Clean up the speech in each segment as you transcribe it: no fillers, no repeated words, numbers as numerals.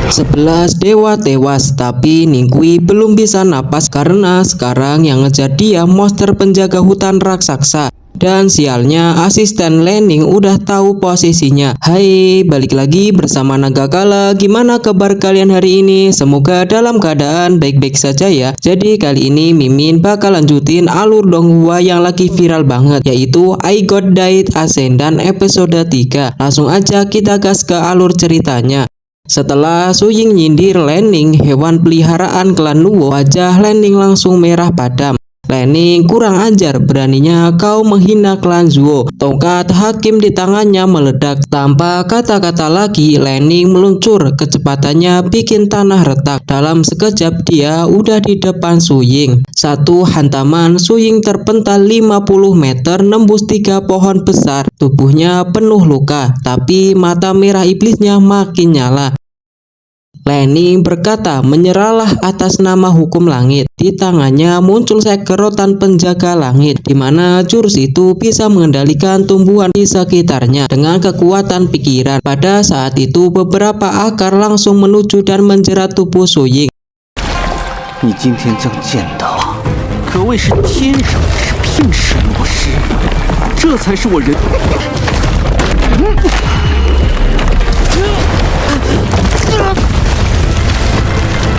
11 dewa tewas, tapi Ninghui belum bisa napas karena sekarang yang ngejar dia monster penjaga hutan raksasa. Dan sialnya asisten Lening udah tahu posisinya. Hai, balik lagi bersama Nagakala. Gimana kabar kalian hari ini? Semoga dalam keadaan baik-baik saja ya. Jadi kali ini Mimin bakal lanjutin alur donghua yang lagi viral banget, yaitu I Got Died Ascendant episode 3. Langsung aja kita gas ke alur ceritanya. Setelah Su Ying nyindir Lening, hewan peliharaan klan Nuwo, wajah Lening langsung merah padam. Lening, kurang ajar, beraninya kau menghina klan Zuo. Tongkat hakim di tangannya meledak. Tanpa kata-kata lagi, Lening meluncur. Kecepatannya bikin tanah retak. Dalam sekejap dia udah di depan Su Ying. Satu hantaman, Su Ying terpental 50 meter nembus 3 pohon besar. Tubuhnya penuh luka, tapi mata merah iblisnya makin nyala. Lening berkata, menyerahlah atas nama hukum langit. Di tangannya muncul segel rotan penjaga langit, di mana jurus itu bisa mengendalikan tumbuhan di sekitarnya dengan kekuatan pikiran. Pada saat itu beberapa akar langsung menuju dan menjerat tubuh Su Ying. 你今天将见到，可谓是天生是聘神魔师，这才是我人。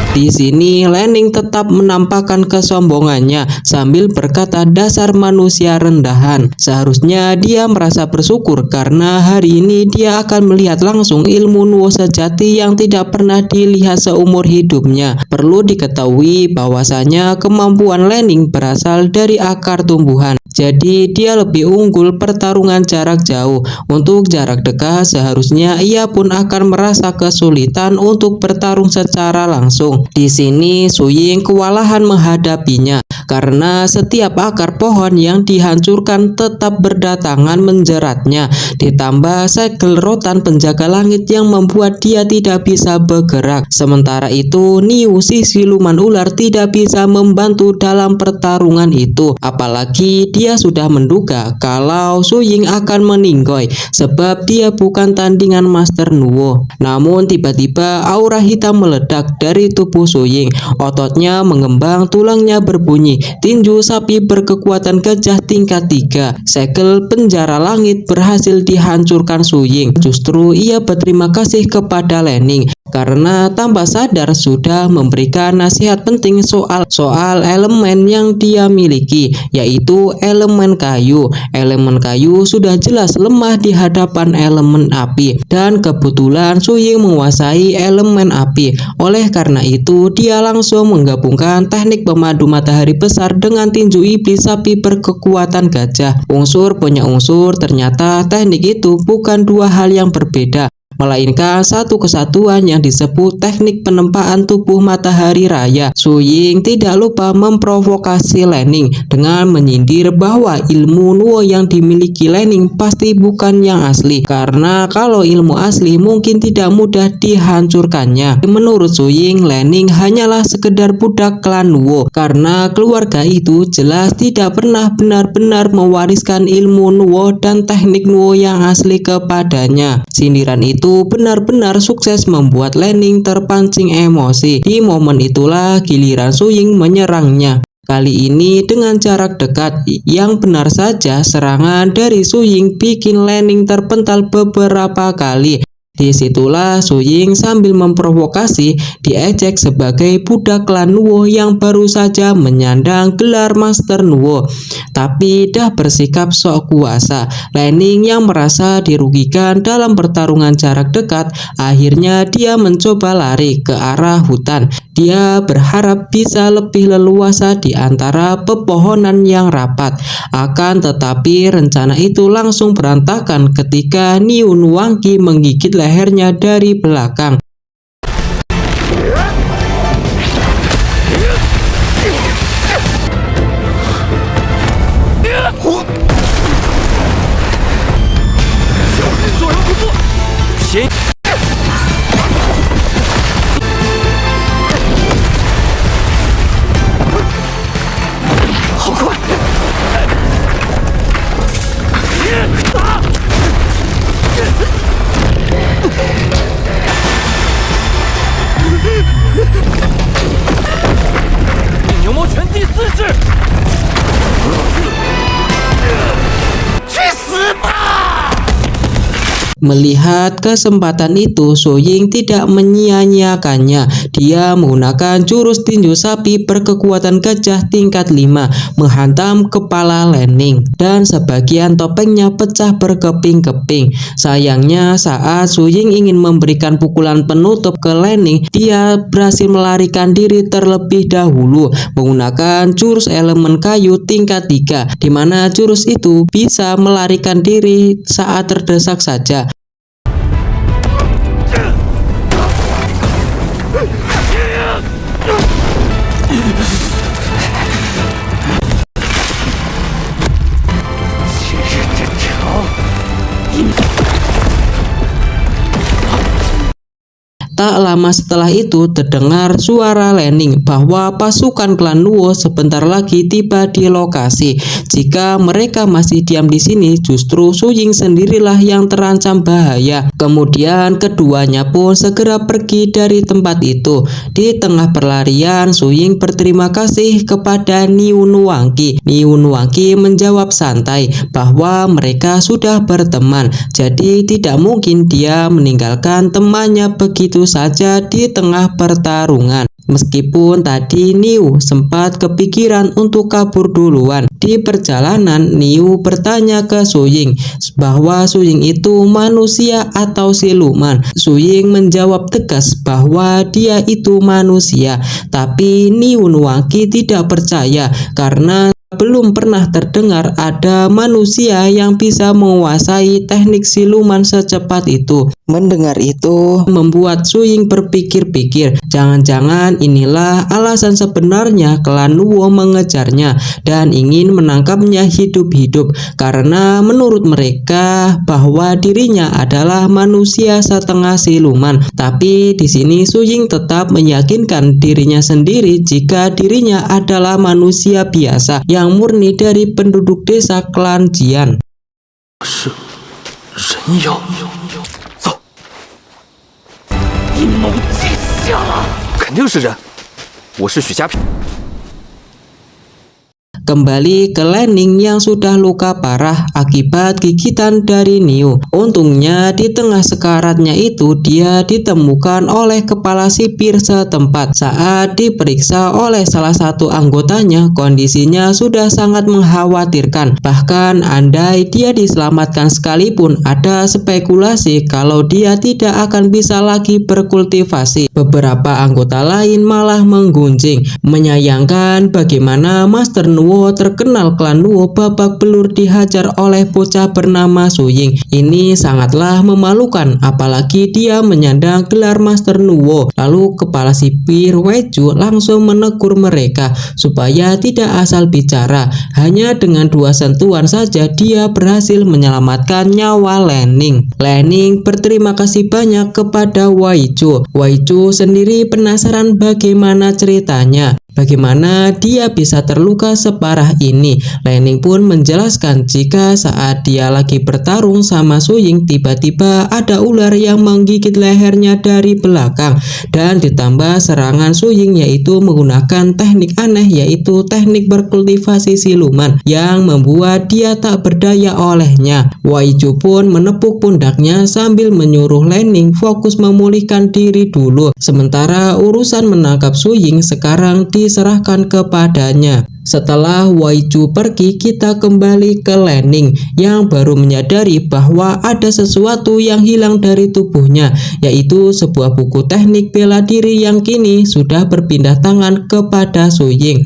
Di sini Lening tetap menampakkan kesombongannya sambil berkata dasar manusia rendahan. Seharusnya dia merasa bersyukur karena hari ini dia akan melihat langsung ilmu Nuwo sejati yang tidak pernah dilihat seumur hidupnya. Perlu diketahui bahwasanya kemampuan Lening berasal dari akar tumbuhan. Jadi dia lebih unggul pertarungan jarak jauh. Untuk jarak dekat seharusnya ia pun akan merasa kesulitan untuk bertarung secara langsung. Di sini Su Ying kewalahan menghadapinya karena setiap akar pohon yang dihancurkan tetap berdatangan menjeratnya. Ditambah segel rotan penjaga langit yang membuat dia tidak bisa bergerak. Sementara itu Niu si siluman ular tidak bisa membantu dalam pertarungan itu. Apalagi dia sudah menduga kalau Su Ying akan meninggoy sebab dia bukan tandingan Master Nuwo. Namun tiba-tiba aura hitam meledak dari tubuh Su Ying. Ototnya mengembang, tulangnya berbunyi. Tinju sapi berkekuatan gajah tingkat 3. Segel penjara langit berhasil dihancurkan Su Ying. Justru ia berterima kasih kepada Lening karena tanpa sadar sudah memberikan nasihat penting soal elemen yang dia miliki, yaitu elemen kayu. Elemen kayu sudah jelas lemah di hadapan elemen api, dan kebetulan Su Ying menguasai elemen api. Oleh karena itu dia langsung menggabungkan teknik pemandu matahari besar dengan tinju iblis sapi berkekuatan gajah. Unsur punya unsur, ternyata teknik itu bukan dua hal yang berbeda, melainkan satu kesatuan yang disebut teknik penempaan tubuh matahari raya. Su Ying tidak lupa memprovokasi Lening dengan menyindir bahwa ilmu Nuwo yang dimiliki Lening pasti bukan yang asli, karena kalau ilmu asli mungkin tidak mudah dihancurkannya. Menurut Su Ying, Lening hanyalah sekedar budak klan Nuwo karena keluarga itu jelas tidak pernah benar-benar mewariskan ilmu Nuwo dan teknik Nuwo yang asli kepadanya. Sindiran itu benar-benar sukses membuat Lening terpancing emosi. Di momen itulah giliran Su Ying menyerangnya. Kali ini dengan jarak dekat. Yang benar saja serangan dari Su Ying bikin Lening terpental beberapa kali. Disitulah Su Ying sambil memprovokasi diejek sebagai budak klan Nuwo yang baru saja menyandang gelar Master Nuwo, tapi dah bersikap sok kuasa. Lening yang merasa dirugikan dalam pertarungan jarak dekat, akhirnya dia mencoba lari ke arah hutan. Dia berharap bisa lebih leluasa di antara pepohonan yang rapat. Akan tetapi rencana itu langsung berantakan ketika Niu Nuangki menggigit lehernya dari belakang. Melihat kesempatan itu, Su Ying tidak menyia-nyiakannya. Dia menggunakan jurus tinju sapi berkekuatan gajah tingkat 5 menghantam kepala Lan Ning dan sebagian topengnya pecah berkeping-keping. Sayangnya saat Su Ying ingin memberikan pukulan penutup ke Lan Ning, dia berhasil melarikan diri terlebih dahulu menggunakan jurus elemen kayu tingkat 3, di mana jurus itu bisa melarikan diri saat terdesak saja. Tak lama setelah itu terdengar suara Lan Ning bahwa pasukan klan Luo sebentar lagi tiba di lokasi. Jika mereka masih diam di sini, justru Su Ying sendirilah yang terancam bahaya. Kemudian keduanya pun segera pergi dari tempat itu. Di tengah perlarian, Su Ying berterima kasih kepada Niu Nuangqi. Niu Nuangqi menjawab santai bahwa mereka sudah berteman, jadi tidak mungkin dia meninggalkan temannya begitu saja di tengah pertarungan. Meskipun tadi Niu sempat kepikiran untuk kabur duluan. Di perjalanan, Niu bertanya ke Su Ying bahwa Su Ying itu manusia atau siluman. Su Ying menjawab tegas bahwa dia itu manusia, tapi Niu Nuangqi tidak percaya karena belum pernah terdengar ada manusia yang bisa menguasai teknik siluman secepat itu. Mendengar itu membuat Su Ying berpikir-pikir, jangan-jangan inilah alasan sebenarnya klan Luo mengejarnya dan ingin menangkapnya hidup-hidup, karena menurut mereka bahwa dirinya adalah manusia setengah siluman. Tapi di sini Su Ying tetap meyakinkan dirinya sendiri jika dirinya adalah manusia biasa yang murni dari penduduk desa klan Jian. 是人妖，走，阴谋结下了，肯定是人。我是许家平。 Kembali ke Lan Ning yang sudah luka parah akibat gigitan dari Niu. Untungnya di tengah sekaratnya itu dia ditemukan oleh kepala sipir setempat. Saat diperiksa oleh salah satu anggotanya, kondisinya sudah sangat mengkhawatirkan. Bahkan andai dia diselamatkan sekalipun, ada spekulasi kalau dia tidak akan bisa lagi berkultivasi. Beberapa anggota lain malah menggunjing, menyayangkan bagaimana Master Nuo terkenal klan Luo babak belur dihajar oleh bocah bernama Su Ying. Ini sangatlah memalukan, apalagi dia menyandang gelar Master Nuo. Lalu kepala sipir Wei Chu langsung menegur mereka supaya tidak asal bicara. Hanya dengan 2 sentuhan saja dia berhasil menyelamatkan nyawa Lan Ning. Lan Ning berterima kasih banyak kepada Wei Chu. Wei Chu sendiri penasaran bagaimana ceritanya. Bagaimana dia bisa terluka separah ini? Lan Ning pun menjelaskan jika saat dia lagi bertarung sama Su Ying, tiba-tiba ada ular yang menggigit lehernya dari belakang, dan ditambah serangan Su Ying yaitu menggunakan teknik aneh yaitu teknik berkultivasi siluman yang membuat dia tak berdaya olehnya. Wei Chu pun menepuk pundaknya sambil menyuruh Lan Ning fokus memulihkan diri dulu, sementara urusan menangkap Su Ying sekarang diserahkan kepadanya. Setelah Wei Chu pergi, kita kembali ke Lan Ning yang baru menyadari bahwa ada sesuatu yang hilang dari tubuhnya, yaitu sebuah buku teknik bela diri yang kini sudah berpindah tangan kepada Su Ying.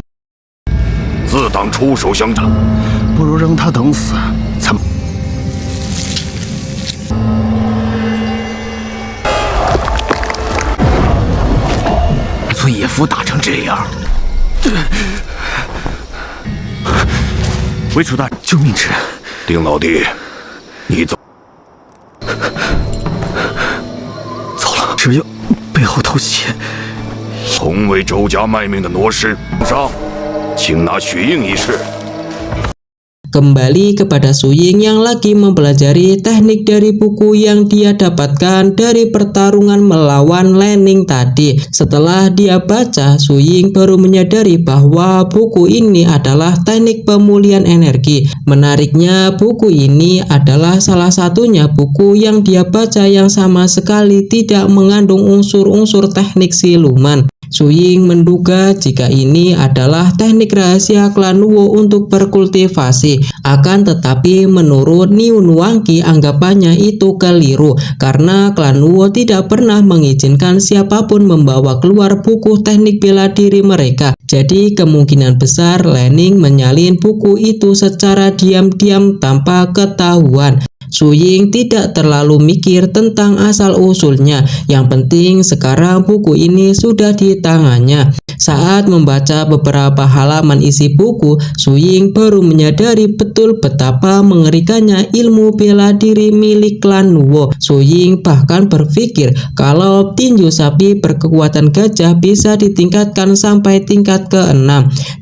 自当出手相战， 不如让他等死，才。崔野夫打成这样，魏楚大人，救命之人，丁老弟，你走。走了，只有背后偷袭。同为周家卖命的挪师上，请拿血印一试。Kembali kepada Su Ying yang lagi mempelajari teknik dari buku yang dia dapatkan dari pertarungan melawan Lan Ning tadi. Setelah dia baca, Su Ying baru menyadari bahwa buku ini adalah teknik pemulihan energi. Menariknya, buku ini adalah salah satunya buku yang dia baca yang sama sekali tidak mengandung unsur-unsur teknik siluman. Su Ying menduga jika ini adalah teknik rahasia klan Luo untuk berkultivasi. Akan tetapi menurut Niu Nuangqi anggapannya itu keliru karena klan Luo tidak pernah mengizinkan siapapun membawa keluar buku teknik bela diri mereka. Jadi kemungkinan besar Lan Ning menyalin buku itu secara diam-diam tanpa ketahuan. Su Ying tidak terlalu mikir tentang asal-usulnya. Yang penting sekarang buku ini sudah di tangannya. Saat membaca beberapa halaman isi buku, Su Ying baru menyadari betul betapa mengerikannya ilmu bela diri milik klan Luo. Su Ying bahkan berpikir kalau tinju sapi berkekuatan gajah bisa ditingkatkan sampai tingkat ke-6.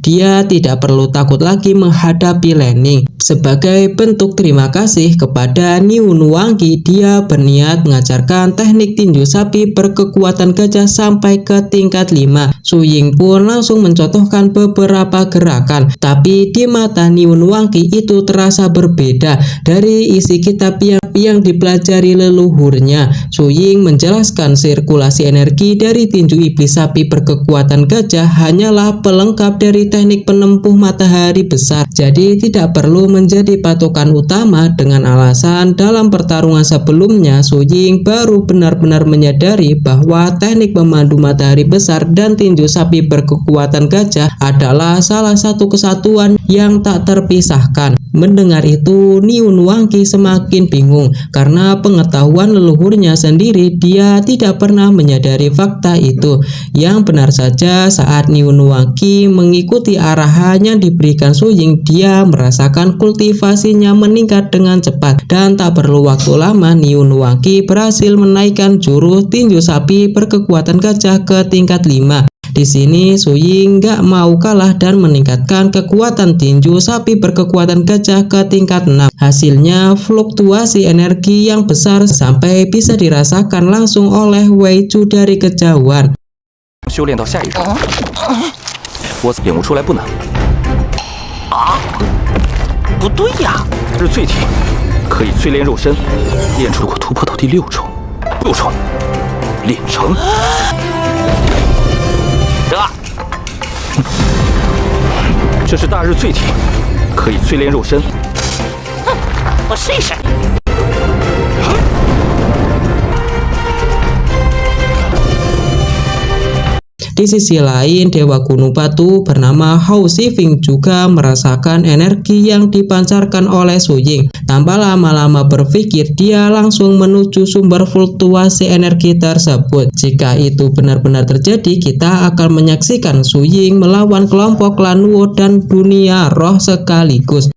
Dia tidak perlu takut lagi menghadapi Lan Ning. Sebagai bentuk terima kasih kepada Niu Nuangqi, dia berniat mengajarkan teknik tinju sapi berkekuatan gajah sampai ke tingkat 5. Su Ying pun langsung mencontohkan beberapa gerakan, tapi di mata Niu Nuangqi itu terasa berbeda dari isi kitab yang dipelajari leluhurnya. Su Ying menjelaskan sirkulasi energi dari tinju iblis sapi berkekuatan gajah hanyalah pelengkap dari teknik penempuh matahari besar, jadi tidak perlu menjadi patokan utama. Dengan alasan dalam pertarungan sebelumnya Su Ying baru benar-benar menyadari bahwa teknik pemandu matahari besar dan tinju sapi berkekuatan gajah adalah salah satu kesatuan yang tak terpisahkan. Mendengar itu, Niu Nuangqi semakin bingung karena pengetahuan leluhurnya sendiri dia tidak pernah menyadari fakta itu. Yang benar saja saat Niu Nuangqi mengikuti arahan yang diberikan Su Ying, dia merasakan kultivasinya meningkat dengan cepat dan tak perlu waktu lama Niu Nuangqi berhasil menaikkan jurus tinju sapi berkekuatan gajah ke tingkat 5. Di sini Su Ying gak mau kalah dan meningkatkan kekuatan tinju sapi berkekuatan gajah ke tingkat 6. Hasilnya fluktuasi energi yang besar sampai bisa dirasakan langsung oleh Wei Chu dari kejauhan. 修炼到下一种，我领悟出来不难。啊，不对呀！日淬体可以淬炼肉身，炼出。如果突破到第6重，炼成。这是大日淬体，可以淬炼肉身。哼，我试一试。 Di sisi lain, Dewa Gunung Batu bernama Hou Xifeng juga merasakan energi yang dipancarkan oleh Su Ying. Tanpa lama-lama berpikir, dia langsung menuju sumber fluktuasi energi tersebut. Jika itu benar-benar terjadi, kita akan menyaksikan Su Ying melawan kelompok klan Luo dan dunia roh sekaligus.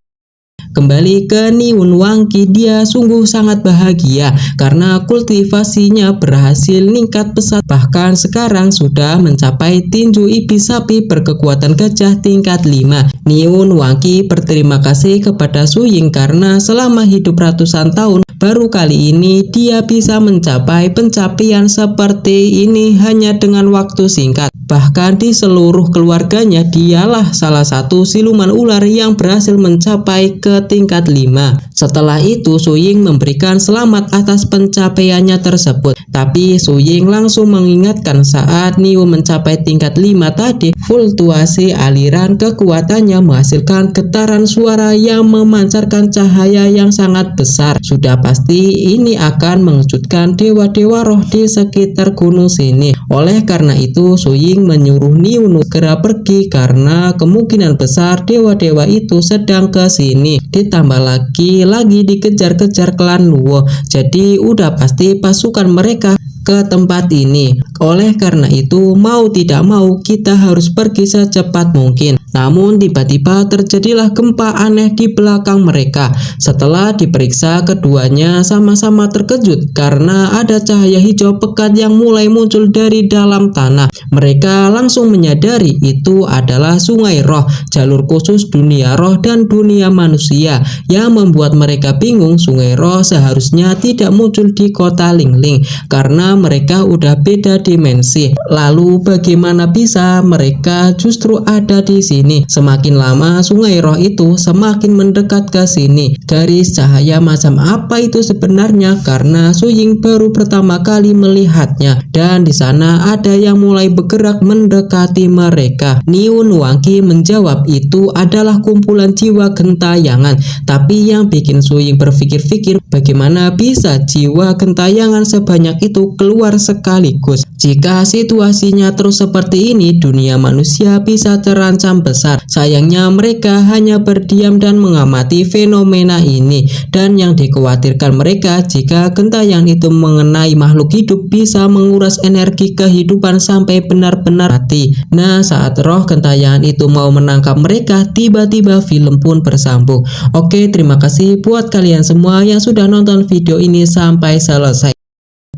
Kembali ke Niu Nuangqi, dia sungguh sangat bahagia karena kultivasinya berhasil meningkat pesat, bahkan sekarang sudah mencapai tinju iblis sapi berkekuatan gajah tingkat 5. Niu Nuangqi berterima kasih kepada Su Ying karena selama hidup ratusan tahun baru kali ini dia bisa mencapai pencapaian seperti ini hanya dengan waktu singkat. Bahkan di seluruh keluarganya dialah salah satu siluman ular yang berhasil mencapai ke tingkat 5. Setelah itu Su Ying memberikan selamat atas pencapaiannya tersebut. Tapi Su Ying langsung mengingatkan saat Niu mencapai tingkat 5 tadi, fluktuasi aliran kekuatannya menghasilkan getaran suara yang memancarkan cahaya yang sangat besar. Sudah pasti ini akan mengejutkan dewa-dewa roh di sekitar gunung sini. Oleh karena itu Su Ying menyuruh Niu segera pergi karena kemungkinan besar dewa-dewa itu sedang ke sini. Ditambah lagi dikejar-kejar klan Luo. Jadi udah pasti pasukan mereka ke tempat ini. Oleh karena itu mau tidak mau kita harus pergi secepat mungkin. Namun tiba-tiba terjadilah gempa aneh di belakang mereka. Setelah diperiksa, keduanya sama-sama terkejut karena ada cahaya hijau pekat yang mulai muncul dari dalam tanah. Mereka langsung menyadari itu adalah sungai roh, jalur khusus dunia roh dan dunia manusia. Yang membuat mereka bingung, sungai roh seharusnya tidak muncul di kota Lingling karena mereka udah beda dimensi. Lalu bagaimana bisa mereka justru ada di sini? Semakin lama sungai roh itu semakin mendekat ke sini. Garis cahaya macam apa itu sebenarnya? Karena Su Ying baru pertama kali melihatnya, dan di sana ada yang mulai bergerak mendekati mereka. Niu Nuangqi menjawab itu adalah kumpulan jiwa gentayangan. Tapi yang bikin Su Ying berpikir-pikir, bagaimana bisa jiwa gentayangan sebanyak itu keluar sekaligus? Jika situasinya terus seperti ini, dunia manusia bisa terancam besar. Sayangnya mereka hanya berdiam dan mengamati fenomena ini, dan yang dikhawatirkan mereka jika gentayangan itu mengenai makhluk hidup bisa menguras energi kehidupan sampai benar-benar mati. Nah, saat roh gentayangan itu mau menangkap mereka, tiba-tiba film pun bersambung. Oke, terima kasih buat kalian semua yang sudah nonton video ini sampai selesai.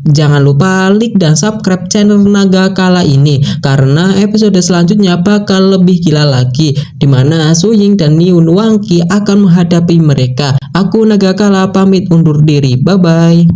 Jangan lupa like dan subscribe channel Naga Kala ini karena episode selanjutnya bakal lebih gila lagi, dimana Su Ying dan Niu Nuangqi akan menghadapi mereka. Aku Naga Kala pamit undur diri, bye bye.